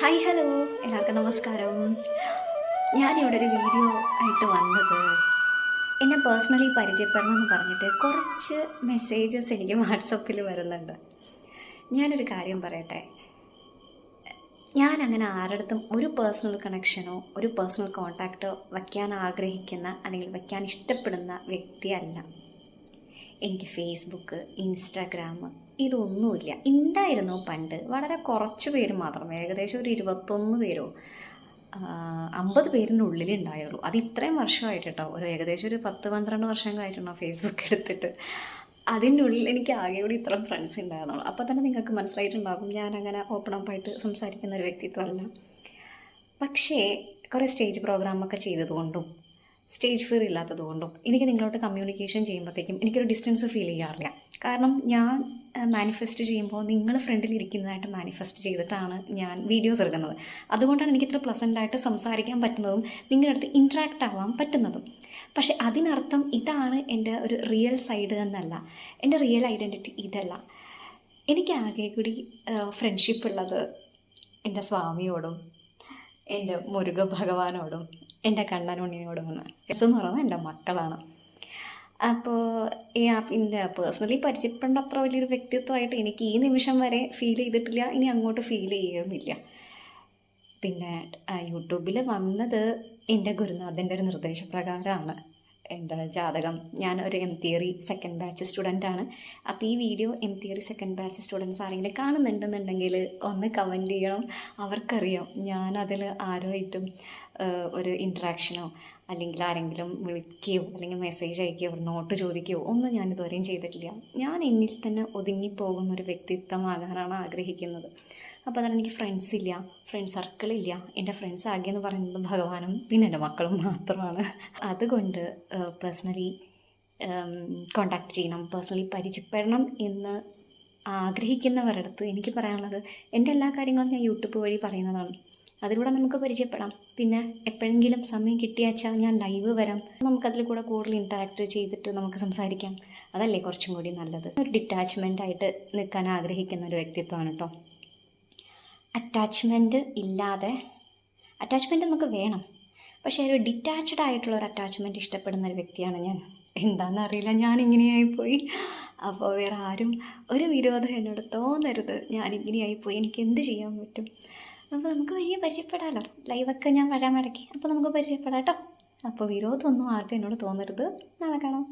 Hi hello, എല്ലാവർക്കും നമസ്കാരം. ഞാനിവിടെ ഒരു വീഡിയോ ആയിട്ട് വന്നത് എന്നെ പേഴ്സണലി പരിചയപ്പെടണം എന്ന് പറഞ്ഞിട്ട് കുറച്ച് മെസ്സേജസ് എനിക്ക് വാട്സപ്പിൽ വരുന്നുണ്ട്. ഞാനൊരു കാര്യം പറയട്ടെ, ഞാൻ അങ്ങനെ ആരുടെ ഒരു പേഴ്സണൽ കണക്ഷനോ ഒരു പേഴ്സണൽ കോൺടാക്റ്റോ വയ്ക്കാൻ ആഗ്രഹിക്കുന്ന അല്ലെങ്കിൽ വയ്ക്കാൻ ഇഷ്ടപ്പെടുന്ന വ്യക്തിയല്ല. എനിക്ക് ഫേസ്ബുക്ക്, ഇൻസ്റ്റാഗ്രാം ഇതൊന്നുമില്ല. ഉണ്ടായിരുന്നു പണ്ട്, വളരെ കുറച്ച് പേര് മാത്രം, ഏകദേശം ഒരു 21 പേരോ 50 പേരിൻ്റെ ഉള്ളിൽ ഉണ്ടായുള്ളൂ. അത് ഇത്രയും വർഷമായിട്ട് കേട്ടോ, ഏകദേശം ഒരു 10-12 വർഷങ്ങളായിട്ടുണ്ടോ ഫേസ്ബുക്ക് എടുത്തിട്ട്. അതിൻ്റെ ഉള്ളിൽ എനിക്ക് ആകെ കൂടി ഇത്ര ഫ്രണ്ട്സ് ഉണ്ടായിരുന്നുള്ളൂ. അപ്പോൾ തന്നെ നിങ്ങൾക്ക് മനസ്സിലായിട്ടുണ്ടാകും ഞാൻ അങ്ങനെ ഓപ്പൺ അപ്പായിട്ട് സംസാരിക്കുന്ന ഒരു വ്യക്തിത്വമല്ല. പക്ഷേ കുറേ സ്റ്റേജ് പ്രോഗ്രാമൊക്കെ ചെയ്തതുകൊണ്ടും സ്റ്റേജ് ഫിയർ ഇല്ലാത്തതുകൊണ്ടും എനിക്ക് നിങ്ങളോട്ട് കമ്മ്യൂണിക്കേഷൻ ചെയ്യുമ്പോഴത്തേക്കും എനിക്കൊരു ഡിസ്റ്റൻസ് ഫീൽ ചെയ്യാറില്ല. കാരണം ഞാൻ മാനിഫെസ്റ്റ് ചെയ്യുമ്പോൾ നിങ്ങൾ ഫ്രണ്ടിൽ ഇരിക്കുന്നതായിട്ട് മാനിഫെസ്റ്റ് ചെയ്തിട്ടാണ് ഞാൻ വീഡിയോസ് എടുക്കുന്നത്. അതുകൊണ്ടാണ് എനിക്കിത്ര പ്ലസൻ്റായിട്ട് സംസാരിക്കാൻ പറ്റുന്നതും നിങ്ങളുടെ അടുത്ത് ഇൻട്രാക്റ്റ് ആവാൻ പറ്റുന്നതും. പക്ഷെ അതിനർത്ഥം ഇതാണ് എൻ്റെ ഒരു റിയൽ സൈഡ് എന്നല്ല. എൻ്റെ റിയൽ ഐഡൻറ്റിറ്റി ഇതല്ല. എനിക്ക് ആകെ കൂടി ഫ്രണ്ട്ഷിപ്പ് ഉള്ളത് എൻ്റെ സ്വാമിയോടും എൻ്റെ മുരുക ഭഗവാനോടും എൻ്റെ കണ്ണനുണ്ണിയോടുമാണ്. എന്ന് പറയുന്നത് എൻ്റെ മക്കളാണ്. അപ്പോൾ എൻ്റെ പേഴ്സണലി പരിചയപ്പെടേണ്ട അത്ര വലിയൊരു വ്യക്തിത്വമായിട്ട് എനിക്ക് ഈ നിമിഷം വരെ ഫീൽ ചെയ്തിട്ടില്ല, ഇനി അങ്ങോട്ട് ഫീൽ ചെയ്യുകയുമില്ല. പിന്നെ യൂട്യൂബിൽ വന്നത് എൻ്റെ ഗുരുനാഥൻ്റെ ഒരു നിർദ്ദേശപ്രകാരമാണ്. എൻ്റെ ജാതകം, ഞാൻ ഒരു എം തിയറി സെക്കൻഡ് ബാച്ച് സ്റ്റുഡൻ്റാണ്. അപ്പോൾ ഈ video M theory second batch students ആരെങ്കിലും കാണുന്നുണ്ടെന്നുണ്ടെങ്കിൽ ഒന്ന് കമൻറ്റ് ചെയ്യണം. അവർക്കറിയാം ഞാനതിൽ ആരുമായിട്ടും ഒരു ഇൻട്രാക്ഷനോ അല്ലെങ്കിൽ ആരെങ്കിലും വിളിക്കുകയോ അല്ലെങ്കിൽ മെസ്സേജ് അയക്കുകയോ നോട്ട് ചോദിക്കുകയോ ഒന്നും ഞാനിതുവരെയും ചെയ്തിട്ടില്ല. ഞാൻ എന്നിൽ തന്നെ ഒതുങ്ങിപ്പോകുന്ന ഒരു വ്യക്തിത്വമാകാനാണ് ആഗ്രഹിക്കുന്നത്. അപ്പോൾ അതാണ് എനിക്ക് ഫ്രണ്ട്സ് ഇല്ല, ഫ്രണ്ട് സർക്കിളില്ല. എൻ്റെ ഫ്രണ്ട്സ് ആകെയെന്ന് പറയുന്നത് ഭഗവാനും പിന്നെ എൻ്റെ മക്കളും മാത്രമാണ്. അതുകൊണ്ട് പേഴ്സണലി കോണ്ടാക്ട് ചെയ്യണം, പേഴ്സണലി പരിചയപ്പെടണം എന്ന് ആഗ്രഹിക്കുന്നവരുടെ അടുത്ത് എനിക്ക് പറയാനുള്ളത്, എൻ്റെ എല്ലാ കാര്യങ്ങളും ഞാൻ യൂട്യൂബ് വഴി പറയുന്നതാണ്. അതിലൂടെ നമുക്ക് പരിചയപ്പെടാം. പിന്നെ എപ്പോഴെങ്കിലും സമയം കിട്ടിയാച്ചാൽ ഞാൻ ലൈവ് വരാം, നമുക്കതിൽ കൂടെ കൂടുതൽ ഇൻട്രാക്ട് ചെയ്തിട്ട് നമുക്ക് സംസാരിക്കാം. അതല്ലേ കുറച്ചും കൂടി നല്ലത്. ഒരു ഡിറ്റാച്ച്മെൻ്റ് ആയിട്ട് നിൽക്കാൻ ആഗ്രഹിക്കുന്ന ഒരു വ്യക്തിത്വമാണ് കേട്ടോ. അറ്റാച്ച്മെൻറ്റ് നമുക്ക് വേണം, പക്ഷേ ഒരു ഡിറ്റാച്ച്ഡ് ആയിട്ടുള്ള ഒരു അറ്റാച്ച്മെൻറ്റ് ഇഷ്ടപ്പെടുന്ന ഒരു വ്യക്തിയാണ് ഞാൻ. എന്താണെന്നറിയില്ല, ഞാനിങ്ങനെയായിപ്പോയി. അപ്പോൾ വേറെ ആരും ഒരു വിരോധം എന്നോട് തോന്നരുത്. ഞാനിങ്ങനെയായിപ്പോയി, എനിക്ക് എന്ത് ചെയ്യാൻ പറ്റും? അപ്പോൾ നമുക്ക് വഴിയെ പരിചയപ്പെടാമല്ലോ. ലൈവൊക്കെ ഞാൻ വരാൻ മടക്കി, അപ്പോൾ നമുക്ക് പരിചയപ്പെടാം കേട്ടോ. അപ്പോൾ വിരോധമൊന്നും ആർക്കും എന്നോട് തോന്നരുത്. നാളെ കാണാം.